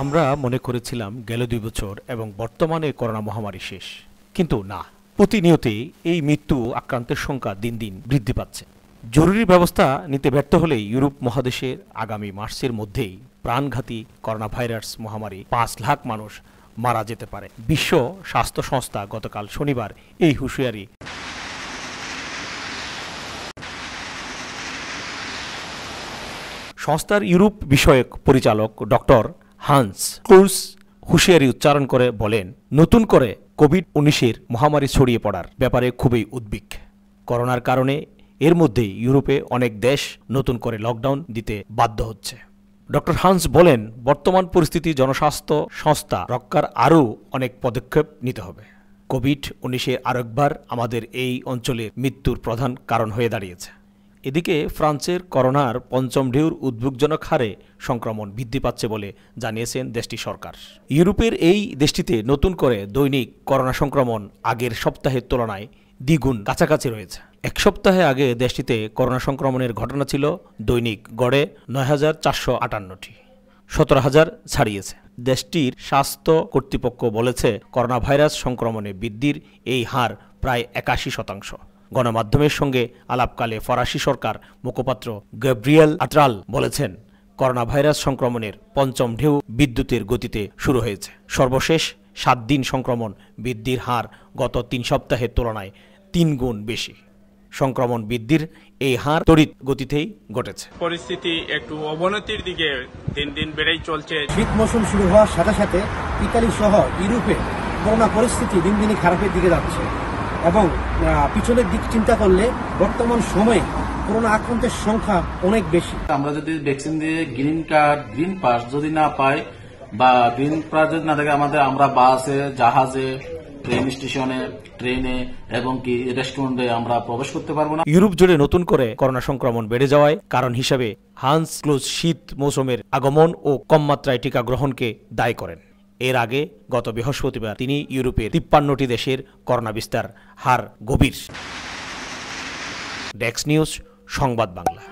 আমরা মনে করেছিলাম গেল ২ বছর এবং বর্তমানে করোনা মহামারী শেষ, কিন্তু না, প্রতিনিয়তই এই মৃত্যু আক্রান্তের সংখ্যা দিন দিন বৃদ্ধি পাচ্ছে। জরুরি ব্যবস্থা নিতে ব্যর্থ হলে ইউরোপ মহাদেশের আগামী মার্চের মধ্যেই প্রাণঘাতী করোনা ভাইরাস মহামারী ৫ লাখ মানুষ মারা যেতে পারে। বিশ্ব স্বাস্থ্য সংস্থা গতকাল শনিবার এই হুঁশিয়ারি সংস্থার ইউরোপ বিষয়ক পরিচালক ডক্টর হান্স ক্লুস হুঁশিয়ারি উচ্চারণ করে বলেন, নতুন করে কোভিড-১৯ মহামারী ছড়িয়ে পড়ার ব্যাপারে খুবই উদ্বিগ্ন। করোনার কারণে এর মধ্যেই ইউরোপে অনেক দেশ নতুন করে লকডাউন দিতে বাধ্য হচ্ছে। ডক্টর হান্স বলেন, বর্তমান পরিস্থিতি জনস্বাস্থ্য সংস্থা রক্ষার আরও অনেক পদক্ষেপ নিতে হবে। কোভিড-১৯ আরেকবার আমাদের এই অঞ্চলে মৃত্যুর প্রধান কারণ হয়ে দাঁড়িয়েছে। এদিকে ফ্রান্সের করোনার পঞ্চম ঢেউর উদ্বেগজনক হারে সংক্রমণ বৃদ্ধি পাচ্ছে বলে জানিয়েছেন দেশটির সরকার। ইউরোপের এই দেশটিতে নতুন করে দৈনিক করোনা সংক্রমণ আগের সপ্তাহের তুলনায় দ্বিগুণ কাছাকাছি রয়েছে। এক সপ্তাহে আগে দেশটিতে করোনা সংক্রমণের ঘটনা ছিল দৈনিক গড়ে ৯,৪৫৮টি, ১৭,০০০ ছাড়িয়েছে। দেশটির স্বাস্থ্য কর্তৃপক্ষ বলেছে, করোনা ভাইরাস সংক্রমণে বৃদ্ধির এই হার প্রায় ৮১%। গণমাধ্যমের সঙ্গে আলাপকালে ফরাসি সরকার মুখপাত্র গ্যাব্রিয়েল আট্রাল বলেছেন, করোনা ভাইরাস সংক্রমণের পঞ্চম ঢেউ বিদ্যুতের গতিতে শুরু হয়েছে। সর্বশেষ ৭ দিন সংক্রমণ বৃদ্ধির হার গত ৩ সপ্তাহের তুলনায় ৩ গুণ বেশি। সংক্রমণ বৃদ্ধির এই হার তড়িৎ গতিতেই ঘটেছে। পরিস্থিতি একটু অবনতির দিকে দিন দিন বেড়েই চলছে। শীত মৌসুম শুরু হওয়ার সাথে সাথে ইতালি সহ ইউরোপে করোনা পরিস্থিতি দিন দিনই খারাপের দিকে যাচ্ছে এবং পিছনের দিক চিন্তা করলে বর্তমান সময়ে করোনা আক্রান্তের সংখ্যা অনেক বেশি। আমরা যদি ভ্যাকসিন দিয়ে গ্রিন কার্ড, গ্রিন পাস যদি না পাই বা গ্রিন পাস যদি না থাকে, আমরা বাসে, জাহাজে, ট্রেন স্টেশনে, ট্রেনে এবং কি রেস্টুরেন্টে আমরা প্রবেশ করতে পারবো না। ইউরোপ জুড়ে নতুন করে করোনা সংক্রমণ বেড়ে যাওয়ায় কারণ হিসেবে হান্স ক্লুস শীত মৌসুমের আগমন ও কম মাত্রায় টিকা গ্রহণকে দায়ী করেন। এর আগে গত বৃহস্পতিবার তিনি ইউরোপের ৫৩টি দেশের করোনা বিস্তার হার গভীর। ডেস্ক নিউজ, সংবাদ বাংলা।